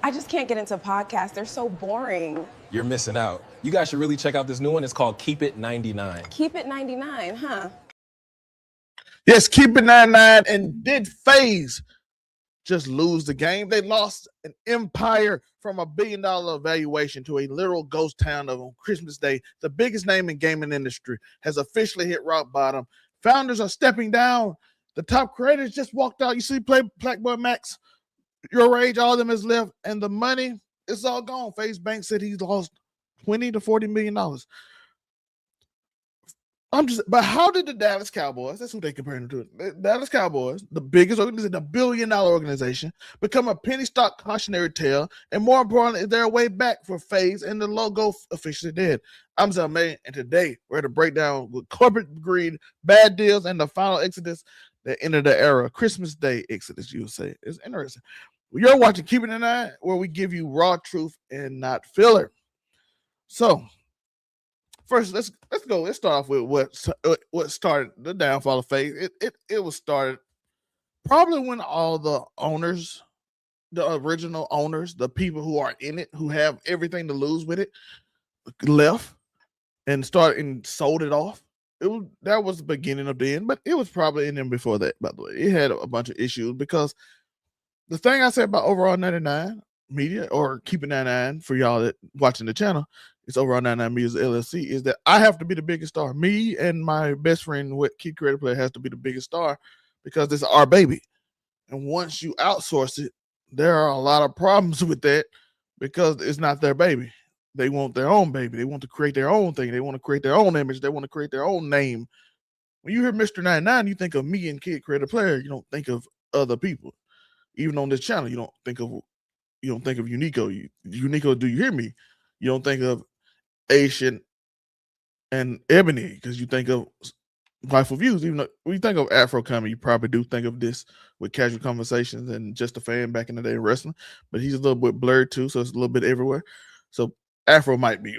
I just can't get into podcasts. They're so boring. You're missing out. You guys should really check out this new one. It's called Keep It 99. Keep It 99, huh? Yes, Keep It 99. And did FaZe just lose the game? They lost an empire from $1 billion valuation to a literal ghost town on Christmas Day. The biggest name in gaming industry has officially hit rock bottom. Founders are stepping down. The top creators just walked out. You see, Blackboy Max, Your Rage, all of them has left, and the money is all gone. FaZe Bank said he's lost $20 to $40 million. But how did the Dallas Cowboys, that's who they comparing to, the Dallas Cowboys, the biggest organization, the $1 billion organization, become a penny stock cautionary tale, and more importantly, is there a way back for FaZe, and the logo officially dead? I'm Zalmay, and today we're to break down with corporate greed, bad deals, and the final exodus that ended the era. Christmas Day exodus, you would say. It's interesting. You're watching Keep It 99, where we give you raw truth and not filler. So, first, let's go. Let's start off with what started the downfall of FaZe. It was started probably when all the owners, the original owners, the people who are in it, who have everything to lose with it, left and started and sold it off. That was the beginning of the end, but it was probably in them before that. By the way, it had a bunch of issues because the thing I said about Overall 99 Media, or Keep It 99 for y'all that watching the channel, it's Overall 99 Media's LLC, is that I have to be the biggest star. Me and my best friend, what Kid Creator Player, has to be the biggest star because it's our baby. And once you outsource it, there are a lot of problems with that because it's not their baby. They want their own baby. They want to create their own thing. They want to create their own image. They want to create their own name. When you hear Mr. 99, you think of me and Kid Creator Player. You don't think of other people. Even on this channel, you don't think of Unico. Unico, do you hear me? You don't think of Asian and Ebony because you think of Life of Views. Even though when you think of Afro comedy, you probably do think of this with Casual Conversations and Just a Fan back in the day in wrestling. But he's a little bit blurred too, so it's a little bit everywhere. So Afro might be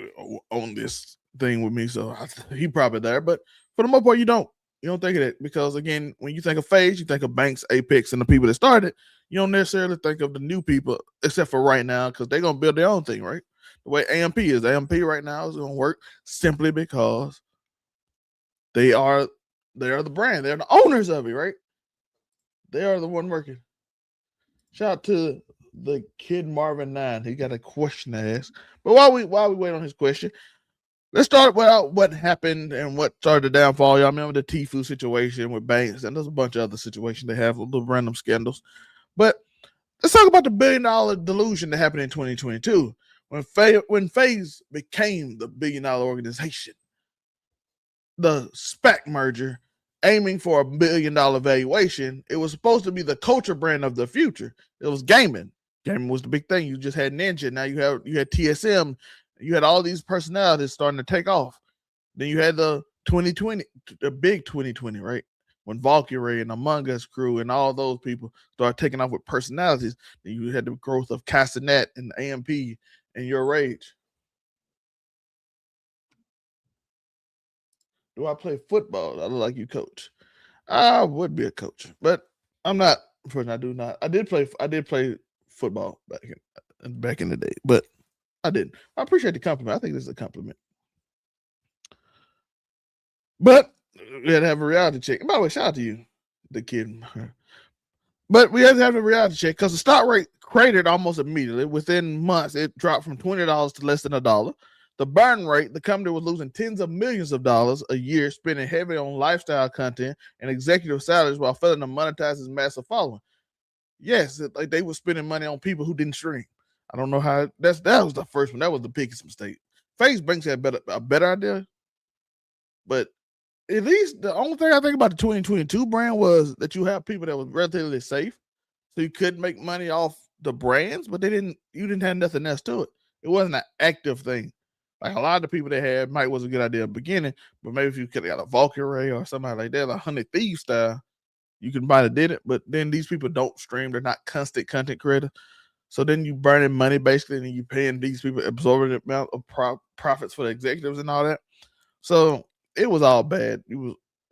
on this thing with me, so he probably there. But for the most part, you don't think of that because, again, when you think of FaZe, you think of Banks, Apex, and the people that started. You don't necessarily think of the new people, except for right now, because they're gonna build their own thing, right? The way AMP right now is gonna work simply because they are the brand, they're the owners of it, right? They are the one working. Shout out to the kid Marvin 9. He got a question to ask. But while we wait on his question, let's start with what happened and what started the downfall. Y'all remember the Tfue situation with Banks, and there's a bunch of other situations they have, little random scandals. But let's talk about the $1 billion delusion that happened in 2022 when FaZe became the $1 billion organization. The SPAC merger, aiming for $1 billion valuation. It was supposed to be the culture brand of the future. It was gaming. Gaming was the big thing. You just had Ninja. Now you had TSM. You had all these personalities starting to take off. Then you had the big 2020, right? When Valkyrie and Among Us crew and all those people started taking off with personalities. Then you had the growth of Castanet and AMP and Your Rage. Do I play football? I look like you coach. I would be a coach, but I'm not. Unfortunately, I do not. I did play football back in the day, but I didn't. I appreciate the compliment. I think this is a compliment. But we had to have a reality check. And by the way, shout out to you, the kid. But we had to have a reality check because the stock rate cratered almost immediately. Within months, it dropped from $20 to less than $1. The burn rate, the company was losing tens of millions of dollars a year, spending heavily on lifestyle content and executive salaries while failing to monetize its massive following. Yes, like they were spending money on people who didn't stream. I don't know how that was the first one. That was the biggest mistake. FaZe Banks had a better idea, but at least the only thing I think about the 2022 brand was that you have people that was relatively safe, so you could make money off the brands, but you didn't have nothing else to it. It wasn't an active thing. Like a lot of the people they had might was a good idea at the beginning, but maybe if you could have got a Valkyrie or somebody like that, like 100 Thieves style, you can might have did it. But then these people don't stream; they're not constant content creator. So then you burning money basically, and you paying these people absorbing the amount of profits for the executives and all that. So it was all bad. It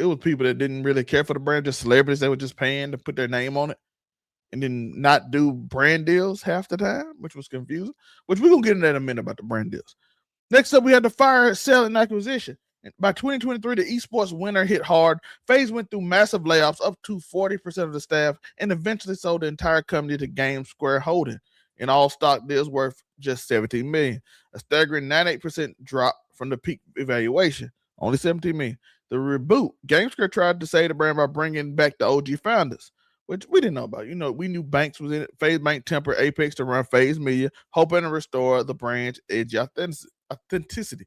was people that didn't really care for the brand, just celebrities that were just paying to put their name on it. and then not do brand deals half the time, which was confusing. Which we're gonna get into that in a minute about the brand deals. Next up, we had the fire sale and acquisition. By 2023, the esports winter hit hard. FaZe went through massive layoffs, up to 40% of the staff, and eventually sold the entire company to Game Square Holding. In all stock deals worth just $17 million, a staggering 98% drop from the peak evaluation. Only $17 million. The reboot, Game Square tried to save the brand by bringing back the OG founders, which we didn't know about. We knew Banks was in it. FaZe Bank tempered Apex to run FaZe Media, hoping to restore the brand's edge authenticity,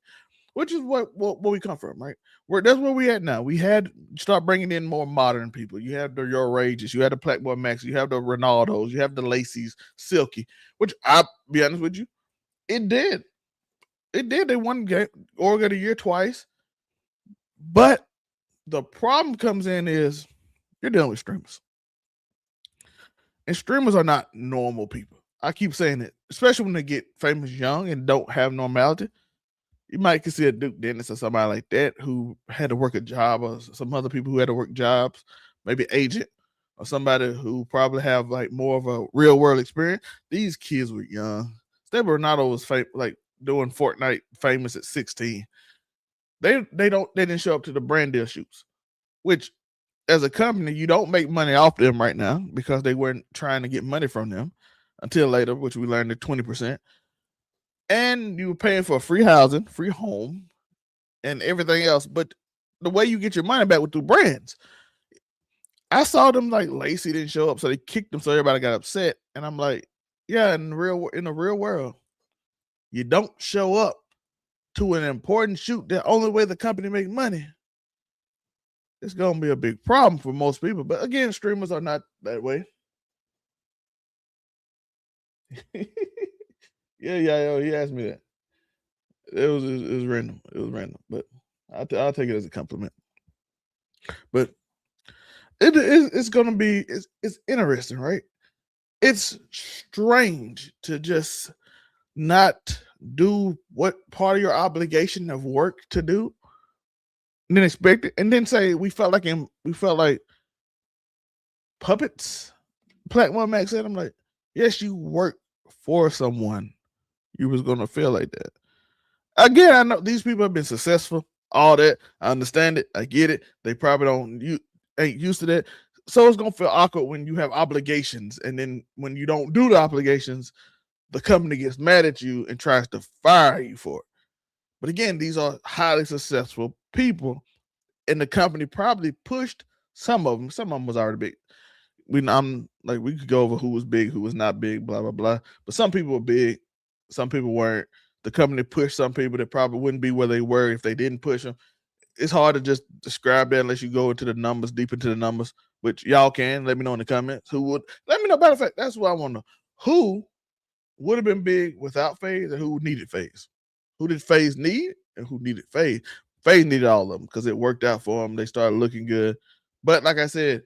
which is what we come from, right? That's where we at now. We had start bringing in more modern people. You have your Rages, you have the Blackboy Max, you have the Ronaldos, you have the Lacey's, Silky, which I'll be honest with you, it did. They won Org of the Year twice. But the problem comes in is you're dealing with streamers. And streamers are not normal people. I keep saying it, especially when they get famous young and don't have normality. You might consider Duke Dennis or somebody like that who had to work a job, or some other people who had to work jobs, maybe agent, or somebody who probably have like more of a real world experience. These kids were young. Steve Renato was doing Fortnite famous at 16. They didn't show up to the brand deal shoots, which as a company, you don't make money off them right now because they weren't trying to get money from them until later, which we learned at 20%. And you were paying for free housing, free home, and everything else. But the way you get your money back was through brands. I saw them like Lacey didn't show up, so they kicked them, so everybody got upset. And I'm like, yeah, in the real world, you don't show up to an important shoot. The only way the company makes money. It's gonna be a big problem for most people. But again, streamers are not that way. Yeah, he asked me that. It was random. It was random, but I'll take it as a compliment. But it's gonna be it's interesting, right? It's strange to just not do what part of your obligation of work to do, and then expect it, and then say we felt like puppets. Platform Max said, I'm like, yes, you work for someone. You was gonna feel like that. Again, I know these people have been successful, all that. I understand it. I get it. They probably ain't used to that. So it's gonna feel awkward when you have obligations, and then when you don't do the obligations, the company gets mad at you and tries to fire you for it. But again, these are highly successful people, and the company probably pushed some of them. Some of them was already big. We could go over who was big, who was not big, blah blah blah. But some people were big, some people weren't. The company pushed some people that probably wouldn't be where they were if they didn't push them. It's hard to just describe that unless you go into the numbers, deep into the numbers, which y'all can. Let me know in the comments who would. Let me know. Matter of fact, that's what I want to know. Who would have been big without FaZe, and who needed FaZe? Who did FaZe need, and who needed FaZe? FaZe needed all of them because it worked out for them. They started looking good. But like I said,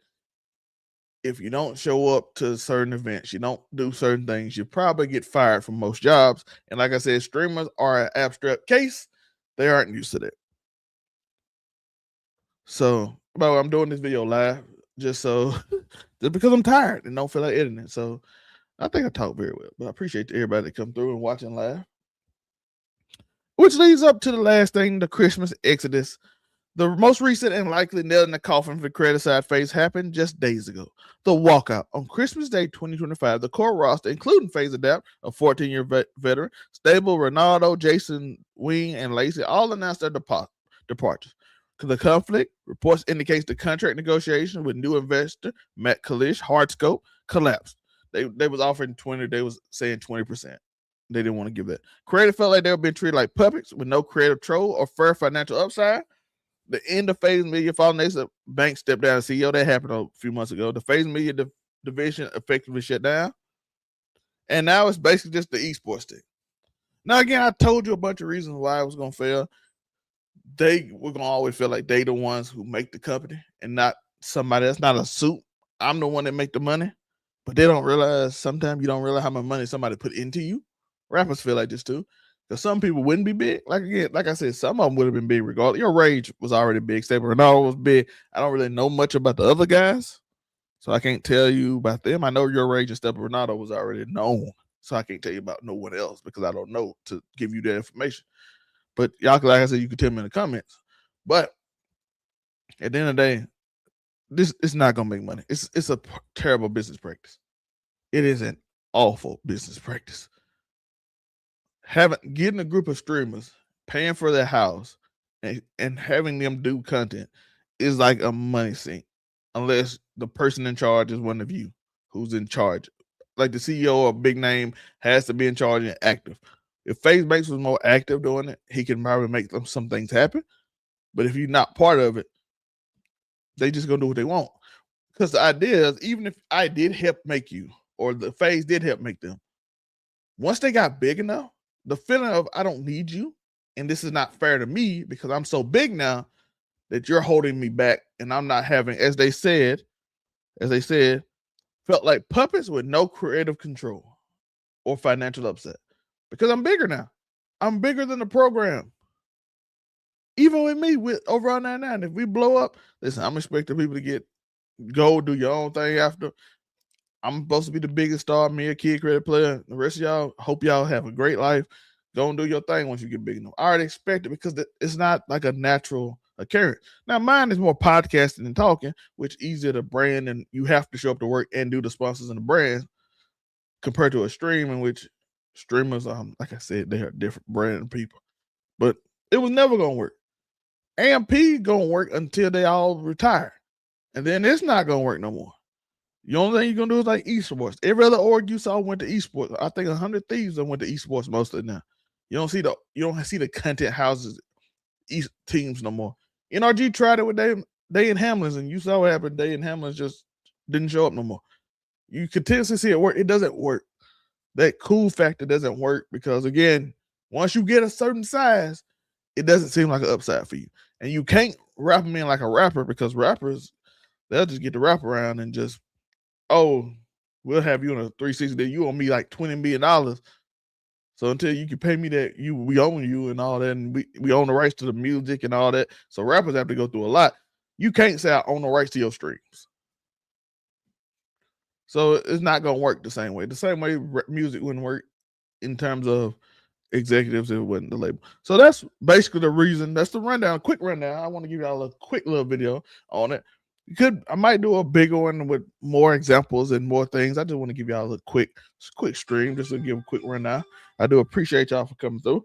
if you don't show up to certain events, you don't do certain things, you probably get fired from most jobs. And like I said, streamers are an abstract case. They aren't used to that. So, I'm doing this video live just because I'm tired and don't feel like editing it. So I think I talk very well, but I appreciate everybody that come through and watching live. Which leads up to the last thing, the Christmas exodus. The most recent and likely nail in the coffin for the credit side FaZe happened just days ago. The walkout on Christmas Day 2025. The core roster, including FaZe Adapt, a 14-year veteran, Stable, Ronaldo, Jason, Wing, and Lacey, all announced their departures. The conflict, reports indicates the contract negotiation with new investor Matt Kalish, Hardscope, collapsed. They was offering 20, they was saying 20%. They didn't want to give that. Creative felt like they were being treated like puppets with no creative control or fair financial upside. The end of FaZe Media falling, Bank stepped down as CEO. That happened a few months ago. The FaZe Media division effectively shut down. And now it's basically just the esports thing. Now, again, I told you a bunch of reasons why it was going to fail. They were going to always feel like they the ones who make the company and not somebody else, not a suit. I'm the one that make the money. But they don't realize, sometimes you don't realize how much money somebody put into you. Rappers feel like this too. Because some people wouldn't be big. Like I said, some of them would have been big regardless. Your Rage was already big. Stable Ronaldo was big. I don't really know much about the other guys. So I can't tell you about them. I know your Rage and Step Renato was already known. So I can't tell you about no one else because I don't know to give you that information. But y'all, like I said, you can tell me in the comments. But at the end of the day, this is not gonna make money. It's a terrible business practice. It is an awful business practice. Getting a group of streamers, paying for their house, and having them do content is like a money sink, unless the person in charge is one of you who's in charge. Like the CEO or big name has to be in charge and active. If FaZe Banks was more active doing it, he can probably make some things happen. But if you're not part of it, they just gonna do what they want. Because the idea is, even if I did help make you, or the FaZe did help make them, once they got big enough, the feeling of I don't need you, and this is not fair to me because I'm so big now that you're holding me back, and I'm not having, as they said, felt like puppets with no creative control or financial upset. Because I'm bigger now. I'm bigger than the program. Even with me, with overall 99, if we blow up, listen, I'm expecting people to go do your own thing after. I'm supposed to be the biggest star, me, a kid credit player. The rest of y'all, hope y'all have a great life. Go and do your thing once you get big enough. I already expect it because it's not like a natural occurrence. Now, mine is more podcasting and talking, which is easier to brand, and you have to show up to work and do the sponsors and the brands compared to a stream in which streamers, like I said, they are different brand people. But it was never going to work. AMP going to work until they all retire. And then it's not going to work no more. The only thing you're going to do is like esports. Every other org you saw went to esports. I think 100 Thieves went to esports mostly now. You don't see the content houses teams no more. NRG tried it with Day and Hamlins, and you saw what happened. Day and Hamlins just didn't show up no more. You continuously see it work. It doesn't work. That cool factor doesn't work because, again, once you get a certain size, it doesn't seem like an upside for you. And you can't wrap them in like a rapper because rappers, they'll just get the wrap around and just, oh, we'll have you on a 360. You owe me like $20 million. So until you can pay me that, we own you and all that, and we own the rights to the music and all that. So rappers have to go through a lot. You can't say I own the rights to your streams. So it's not going to work the same way. The same way music wouldn't work in terms of executives, it wasn't the label. So that's basically the reason. That's the rundown, quick rundown. I want to give y'all a quick little video on it. I might do a bigger one with more examples and more things. I just want to give y'all a quick stream just to give a quick rundown. I do appreciate y'all for coming through.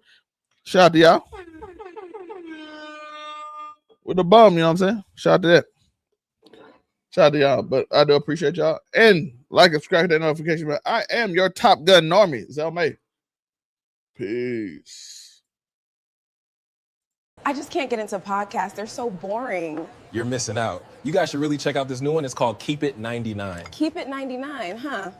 Shout out to y'all. With the bomb, you know what I'm saying? Shout out to that. Shout out to y'all. But I do appreciate y'all. And like and subscribe to that notification bell. I am your Top Gun Normie, Zell May. Peace. I just can't get into podcasts. They're so boring. You're missing out. You guys should really check out this new one. It's called Keep It 99. Keep it 99, huh?